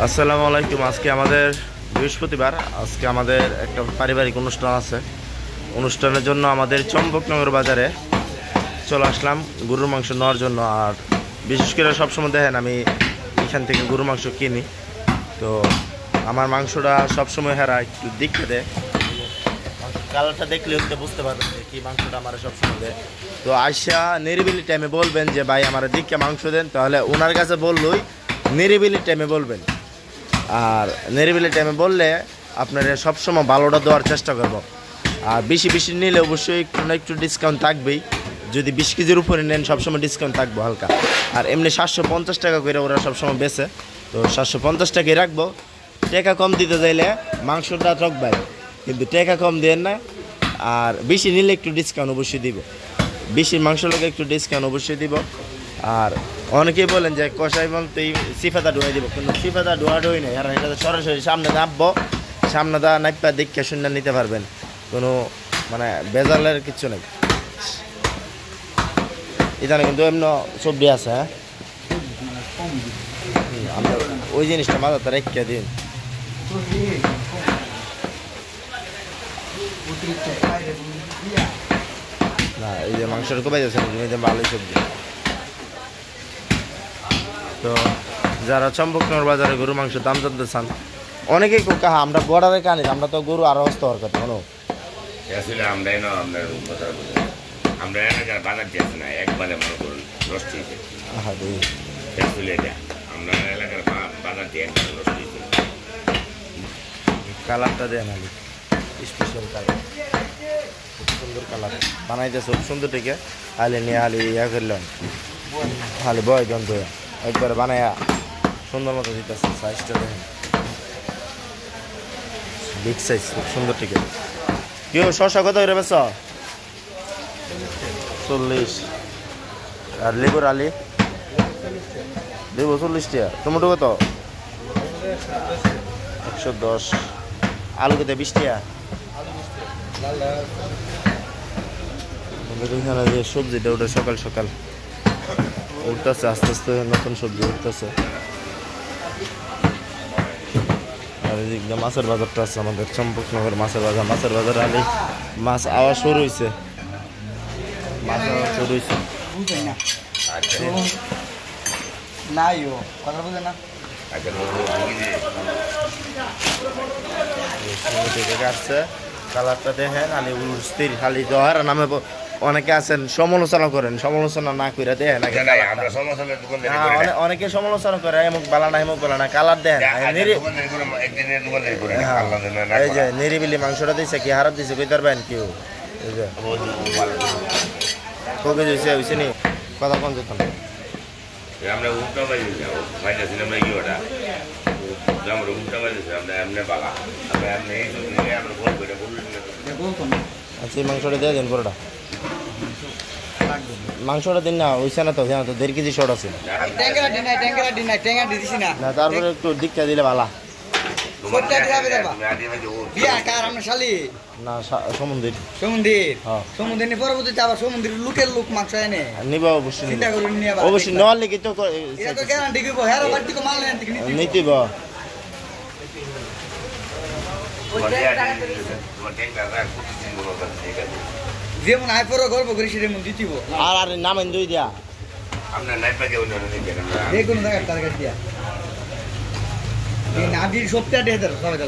আসসালামু আলাইকুম। আজকে আমাদের বৃহস্পতিবার, আজকে আমাদের একটা পারিবারিক অনুষ্ঠান আছে। অনুষ্ঠানের জন্য আমাদের চম্পকনগর বাজারে চলে আসলাম গরুর মাংস নেওয়ার জন্য। আর বিশেষ করে সবসময় দেখেন আমি এখান থেকে গরুর মাংস কিনি, তো আমার মাংসটা সবসময় হেরা একটু দেখতে দেয়, কালারটা দেখলে হতে বুঝতে পারবেন যে কি মাংসটা আমার সবসময় দেয়। তো আইসা নিরিবিলি টাইমে বলবেন যে ভাই আমার দিকে মাংস দেন, তাহলে ওনার কাছে বললই নিরিবিলি টাইমে বলবেন। আর নিরিবিলি টাইমে বললে আপনারা সবসময় ভালোটা দেওয়ার চেষ্টা করব। আর বেশি বেশি নিলে অবশ্যই একটু না একটু ডিসকাউন্ট থাকবেই। যদি 20 কেজির উপরে নেন সবসময় ডিসকাউন্ট থাকবো হালকা। আর এমনি 750 টাকা করে ওরা সবসময় বেচে, তো 750 টাকাই রাখবো। টাকা কম দিতে চাইলে মাংসটা ঠকবাই, কিন্তু টাকা কম দেন না। আর বেশি নিলে একটু ডিসকাউন্ট অবশ্যই দিব, বেশি মাংস লোকে একটু ডিসকাউন্ট অবশ্যই দিব। আর অনেকেই বলেন যে কষাই বলতেই সিফাদা ডুয়াই দিব, কিন্তু সিফাদা ডুয়াডুই নেই। আর এটা সরাসরি সামনে নামবো, সামনে দা নাইপা দেখে শুনে নিতে পারবেন, কোনো মানে বেজালের কিচ্ছু নেই। এখানে কিন্তু এমন সবজি আছে। হ্যাঁ, আমরা ওই জিনিসটা মাথাতে রেখে দিন। না, এই যে মাংসটা কমে যাচ্ছে, ভালোই সবজি। তো যারা চম্পকনগর বাজারে গরু মাংসের দাম জানতে চান, অনেকেই কাহা আমরা বর্ডারে কানি, আমরা তো গরু আরো হস্ত হওয়ার কথা। কোনো আসলে আমরাই না, আপনার কথা বলে আমরা এলাকার বাজার দিয়েছি না, একবারে মনে করুন নষ্ট হয়েছে। আসলে এটা আমরা এলাকার বাজার দিয়ে একবারে নষ্ট হয়েছে। কালারটা দেন আলি, স্পেশাল কালার, খুব সুন্দর কালার বানাইতেছে, খুব সুন্দর থেকে আলি নিয়ে আলি ইয়া করলাম, খালি বয় দন্ত একবারে বানাইয়া সুন্দর মতো দিতেছে। সাইজটা দেখেন, বিগ সাইজ, খুব সুন্দর থেকে। কেউ শশা কত করে বেছ? 40। আর লেবুর আলি লেবু 40 টাকা। টমেটো কত? 110। আলু কত? 20 টাকা। এখানে যে সবজিটা ওটা সকাল সকাল উঠতেছে, আস্তে আস্তে নতুন সবজি উঠতেছে। আর এদিকে মাছের বাজারটা আছে আমাদের চম্পকনগর মাছের বাজার। মাছের বাজার আলি মাছ আওয়া শুরু হয়েছে, মাছ আওয়া শুরু হয়েছে। কাটছে, কালারটা দেখেন আলি স্থির। খালি জহার নামে অনেকে আছেন সমালোচনা করেন, সমালোচনা না করে দেখেন। অনেকে সমালোচনা করে এমুক বালা না এমুক বালা না, কালার দেখেন। এই যে নিরিবিলি মাংসটা দিচ্ছে, কি হারাপ দিচ্ছে কই পারবেন কেউ? এই যে কবে দিয়েছে হয়েছে নি কথা কোন যেতাম আমরা উল্টা পাইছিলাম না, কি ওটা আমরা উল্টা পাইছি, আমরা এমনি বালা, আমরা এমনি এই আমরা বল করে বলুন। আচ্ছা, এই মাংসটা দিয়ে দিন পুরোটা। মাংসটা দিন না, ওইসে না তো, জানো তো 1.5 কেজি শর্ট আছে না। তারপরে একটু দিকটা দিলে ভালো না। সমুদ্রের সমুদ্রের পরবর্তীতে আবার সমুদ্রের লোকের লোক মাংস এনে নিবা, অবশ্যই অবশ্যই নেওয়ার লেগে তো নিতেব। যেমন আইপরও গল্প করি সেমন দিতিব। আর নামেন দুই দিয়া আপনার নাইপা কেউ যে কোনো জায়গায় তার কাছে দিয়া নাদির সপ্তাহে সবাই